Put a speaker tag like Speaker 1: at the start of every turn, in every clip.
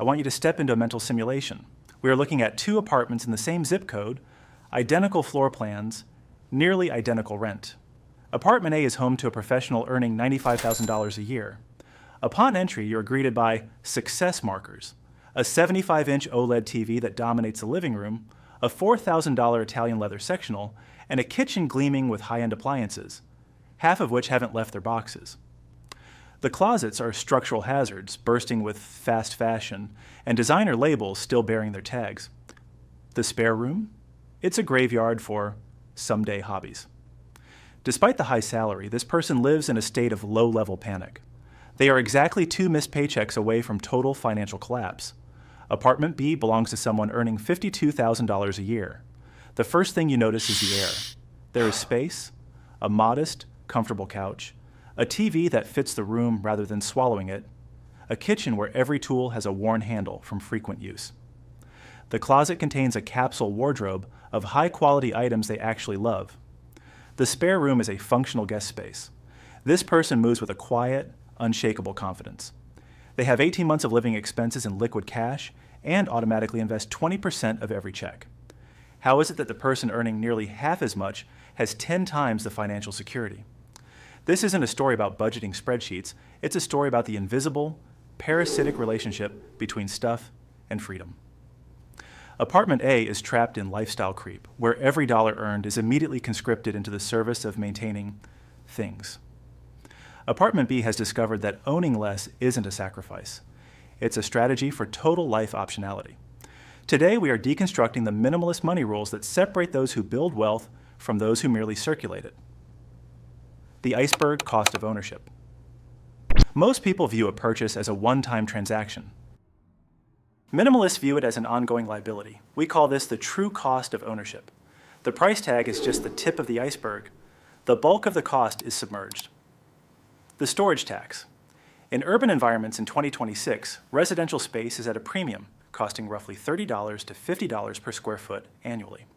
Speaker 1: I want you to step into a mental simulation. We are looking at two apartments in the same zip code, identical floor plans, nearly identical rent. Apartment A is home to a professional earning $95,000 a year. Upon entry, you are greeted by success markers, a 75-inch OLED TV that dominates the living room, a $4,000 Italian leather sectional, and a kitchen gleaming with high-end appliances, half of which haven't left their boxes. The closets are structural hazards, bursting with fast fashion, and designer labels still bearing their tags. The spare room? It's a graveyard for someday hobbies. Despite the high salary, this person lives in a state of low-level panic. They are exactly 2 missed paychecks away from total financial collapse. Apartment B belongs to someone earning $52,000 a year. The first thing you notice is the air. There is space, a modest, comfortable couch, a TV that fits the room rather than swallowing it, a kitchen where every tool has a worn handle from frequent use. The closet contains a capsule wardrobe of high-quality items they actually love. The spare room is a functional guest space. This person moves with a quiet, unshakable confidence. They have 18 months of living expenses in liquid cash and automatically invest 20% of every check. How is it that the person earning nearly half as much has 10 times the financial security? This isn't a story about budgeting spreadsheets, it's a story about the invisible, parasitic relationship between stuff and freedom. Apartment A is trapped in lifestyle creep, where every dollar earned is immediately conscripted into the service of maintaining things. Apartment B has discovered that owning less isn't a sacrifice. It's a strategy for total life optionality. Today, we are deconstructing the minimalist money rules that separate those who build wealth from those who merely circulate it. The iceberg cost of ownership. Most people view a purchase as a one-time transaction. Minimalists view it as an ongoing liability. We call this the true cost of ownership. The price tag is just the tip of the iceberg. The bulk of the cost is submerged. The storage tax. In urban environments in 2026, residential space is at a premium, costing roughly $30 to $50 per square foot annually.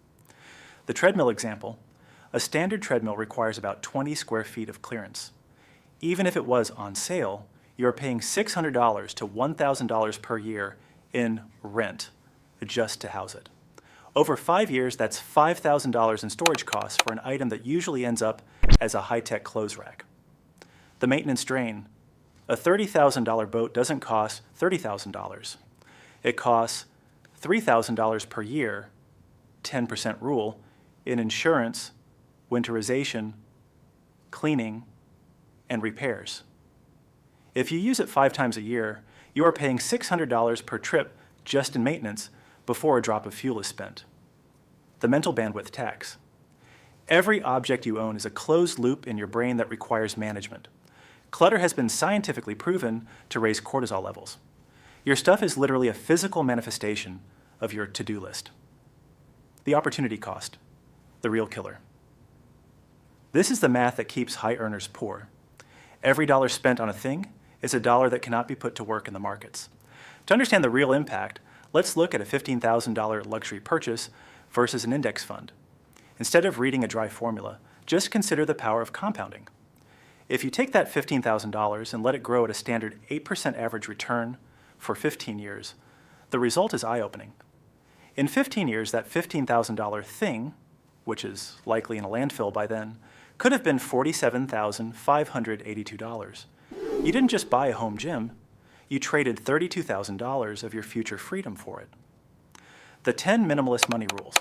Speaker 1: The treadmill example. A standard treadmill requires about 20 square feet of clearance. Even if it was on sale, you are paying $600 to $1,000 per year in rent just to house it. Over 5 years, that's $5,000 in storage costs for an item that usually ends up as a high-tech clothes rack. The maintenance drain. A $30,000 boat doesn't cost $30,000. It costs $3,000 per year, 10% rule, in insurance, winterization, cleaning, and repairs. If you use it 5 times a year, you are paying $600 per trip just in maintenance before a drop of fuel is spent. The mental bandwidth tax. Every object you own is a closed loop in your brain that requires management. Clutter has been scientifically proven to raise cortisol levels. Your stuff is literally a physical manifestation of your to-do list. The opportunity cost, the real killer. This is the math that keeps high earners poor. Every dollar spent on a thing is a dollar that cannot be put to work in the markets. To understand the real impact, let's look at a $15,000 luxury purchase versus an index fund. Instead of reading a dry formula, just consider the power of compounding. If you take that $15,000 and let it grow at a standard 8% average return for 15 years, the result is eye-opening. In 15 years, that $15,000 thing, which is likely in a landfill by then, could have been $47,582. You didn't just buy a home gym, you traded $32,000 of your future freedom for it. The 10 minimalist money rules.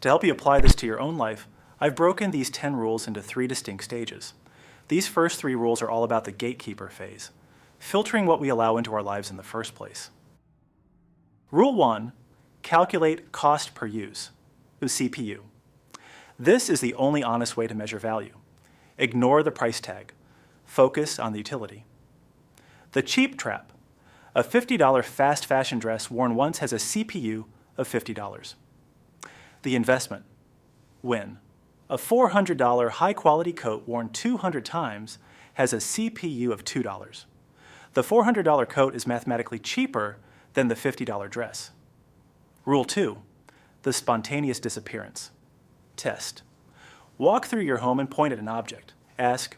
Speaker 1: To help you apply this to your own life, I've broken these 10 rules into 3 distinct stages. These first 3 rules are all about the gatekeeper phase, filtering what we allow into our lives in the first place. Rule 1, calculate cost per use, the CPU. This is the only honest way to measure value. Ignore the price tag. Focus on the utility. The cheap trap. A $50 fast fashion dress worn once has a CPU of $50. The investment. Win. A $400 high-quality coat worn 200 times has a CPU of $2. The $400 coat is mathematically cheaper than the $50 dress. Rule 2, the spontaneous disappearance. Test. Walk through your home and point at an object. Ask,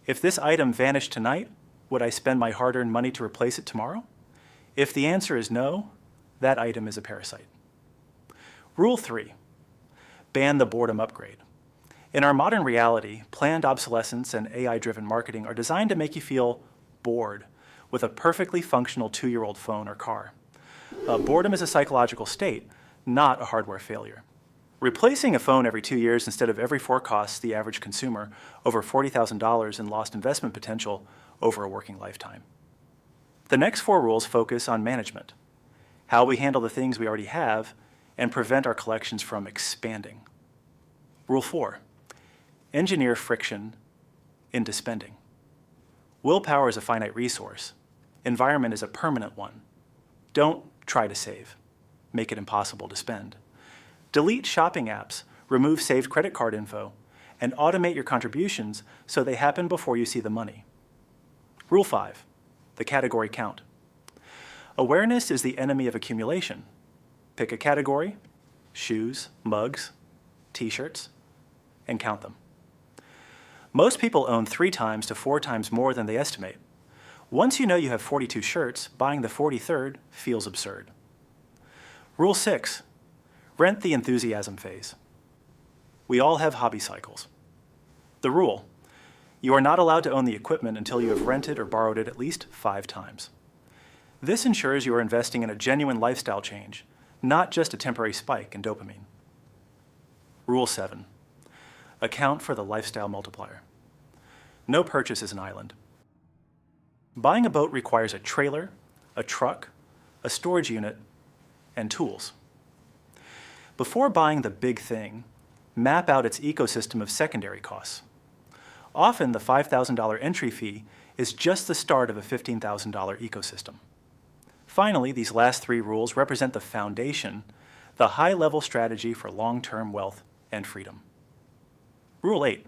Speaker 1: if this item vanished tonight, would I spend my hard-earned money to replace it tomorrow? If the answer is no, that item is a parasite. Rule 3, ban the boredom upgrade. In our modern reality, planned obsolescence and AI-driven marketing are designed to make you feel bored with a perfectly functional 2-year-old phone or car. Boredom is a psychological state, not a hardware failure. Replacing a phone every 2 years instead of every 4 costs the average consumer over $40,000 in lost investment potential over a working lifetime. The next 4 rules focus on management, how we handle the things we already have, and prevent our collections from expanding. Rule 4, engineer friction into spending. Willpower is a finite resource. Environment is a permanent one. Don't try to save. Make it impossible to spend. Delete shopping apps, remove saved credit card info, and automate your contributions so they happen before you see the money. Rule 5, the category count. Awareness is the enemy of accumulation. Pick a category, shoes, mugs, t-shirts, and count them. Most people own 3 times to 4 times more than they estimate. Once you know you have 42 shirts, buying the 43rd feels absurd. Rule 6, rent the enthusiasm phase. We all have hobby cycles. The rule, you are not allowed to own the equipment until you have rented or borrowed it at least 5 times. This ensures you are investing in a genuine lifestyle change, not just a temporary spike in dopamine. Rule 7, account for the lifestyle multiplier. No purchase is an island. Buying a boat requires a trailer, a truck, a storage unit, and tools. Before buying the big thing, map out its ecosystem of secondary costs. Often the $5,000 entry fee is just the start of a $15,000 ecosystem. Finally, these last 3 rules represent the foundation, the high-level strategy for long-term wealth and freedom. Rule 8,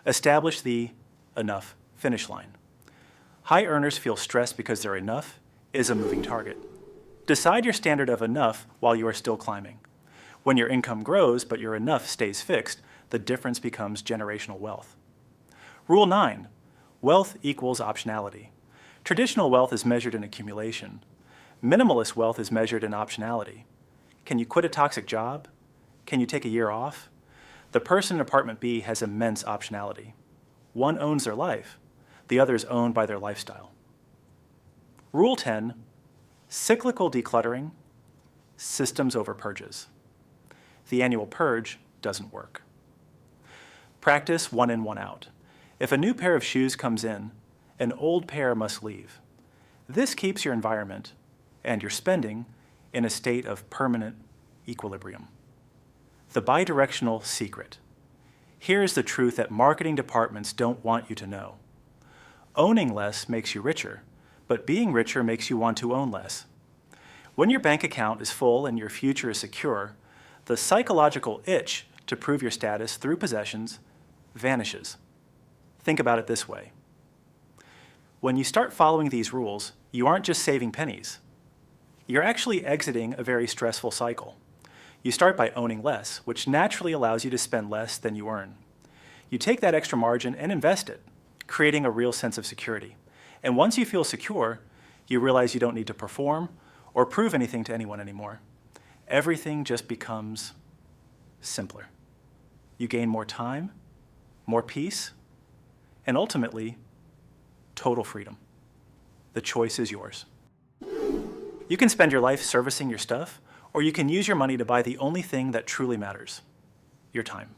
Speaker 1: establish the enough finish line. High earners feel stressed because their enough is a moving target. Decide your standard of enough while you are still climbing. When your income grows but your enough stays fixed, the difference becomes generational wealth. Rule 9, wealth equals optionality. Traditional wealth is measured in accumulation. Minimalist wealth is measured in optionality. Can you quit a toxic job? Can you take a year off? The person in apartment B has immense optionality. One owns their life, the other is owned by their lifestyle. Rule 10, cyclical decluttering, systems over purges. The annual purge doesn't work. Practice 1 in, 1 out. If a new pair of shoes comes in, an old pair must leave. This keeps your environment and your spending in a state of permanent equilibrium. The bidirectional secret. Here's the truth that marketing departments don't want you to know. Owning less makes you richer, but being richer makes you want to own less. When your bank account is full and your future is secure, the psychological itch to prove your status through possessions vanishes. Think about it this way. When you start following these rules, you aren't just saving pennies. You're actually exiting a very stressful cycle. You start by owning less, which naturally allows you to spend less than you earn. You take that extra margin and invest it, creating a real sense of security. And once you feel secure, you realize you don't need to perform or prove anything to anyone anymore. Everything just becomes simpler. You gain more time, more peace, and ultimately, total freedom. The choice is yours. You can spend your life servicing your stuff, or you can use your money to buy the only thing that truly matters, your time.